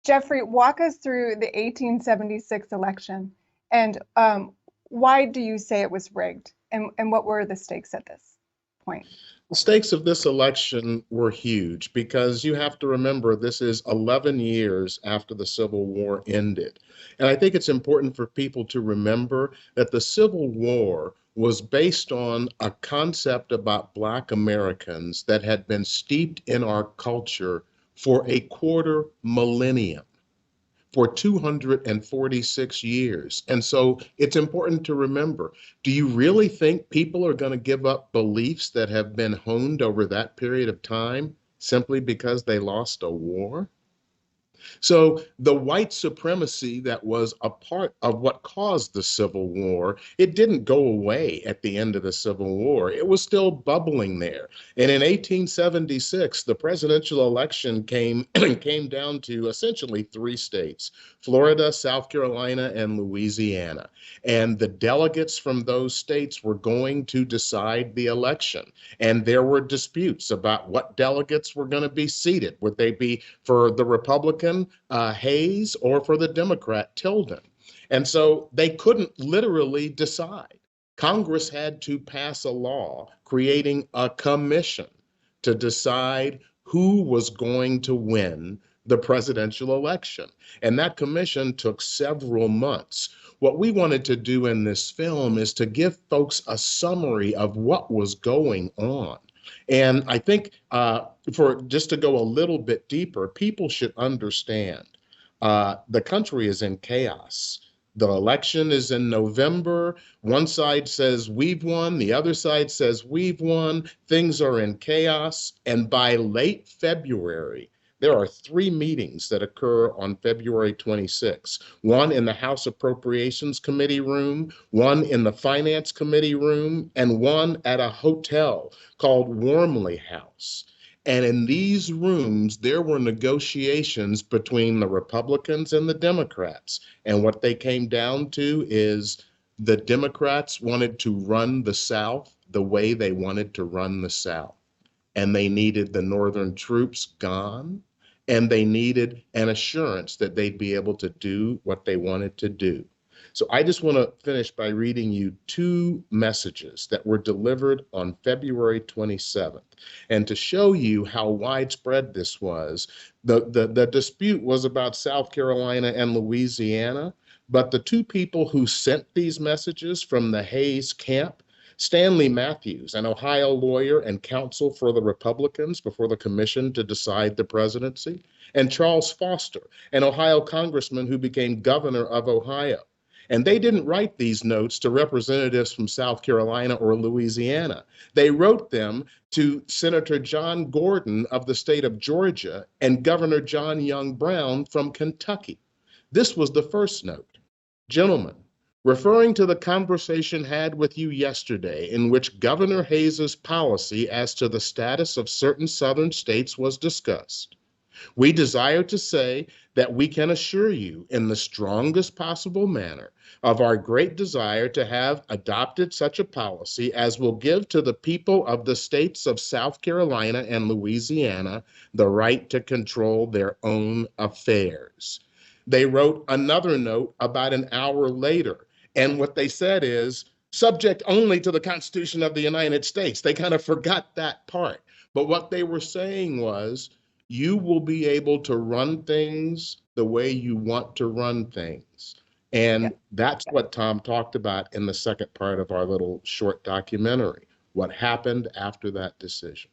Jeffrey, walk us through the 1876 election and why do you say it was rigged? And what were the stakes at this point? The stakes of this election were huge because you have to remember this is 11 years after the Civil War ended. And I think it's important for people to remember that the Civil War was based on a concept about Black Americans that had been steeped in our culture for a quarter millennium, for 246 years. And so it's important to remember, do you really think people are going to give up beliefs that have been honed over that period of time simply because they lost a war? So the white supremacy that was a part of what caused the Civil War, it didn't go away at the end of the Civil War. It was still bubbling there. And in 1876, the presidential election came came down to essentially three states: Florida, South Carolina, and Louisiana. And the delegates from those states were going to decide the election. And there were disputes about what delegates were going to be seated. Would they be for the Republican Hayes or for the Democrat Tilden? And so they couldn't literally decide. Congress had to pass a law creating a commission to decide who was going to win the presidential election. And that commission took several months. What we wanted to do in this film is to give folks a summary of what was going on. And I think for just to go a little bit deeper, people should understand the country is in chaos. The election is in November. One side says we've won, the other side says we've won. Things are in chaos. And by late February, there are three meetings that occur on February 26. One in the House Appropriations Committee room, one in the Finance Committee room, and one at a hotel called Wormley House. And in these rooms, there were negotiations between the Republicans and the Democrats. And what they came down to is the Democrats wanted to run the South the way they wanted to run the South. And they needed the Northern troops gone. And they needed an assurance that they'd be able to do what they wanted to do. So I just want to finish by reading you two messages that were delivered on February 27th. And to show you how widespread this was, the dispute was about South Carolina and Louisiana, but the two people who sent these messages from the Hayes camp, Stanley Matthews, an Ohio lawyer and counsel for the Republicans before the commission to decide the presidency, and Charles Foster, an Ohio congressman who became governor of Ohio. And they didn't write these notes to representatives from South Carolina or Louisiana. They wrote them to Senator John Gordon of the state of Georgia and Governor John Young Brown from Kentucky. This was the first note. Gentlemen, referring to the conversation had with you yesterday in which Governor Hayes's policy as to the status of certain southern states was discussed, we desire to say that we can assure you in the strongest possible manner of our great desire to have adopted such a policy as will give to the people of the states of South Carolina and Louisiana the right to control their own affairs. They wrote another note about an hour later, and what they said is, subject only to the Constitution of the United States. They kind of forgot that part. But what they were saying was, you will be able to run things the way you want to run things. And that's what Tom talked about in the second part of our little short documentary, what happened after that decision.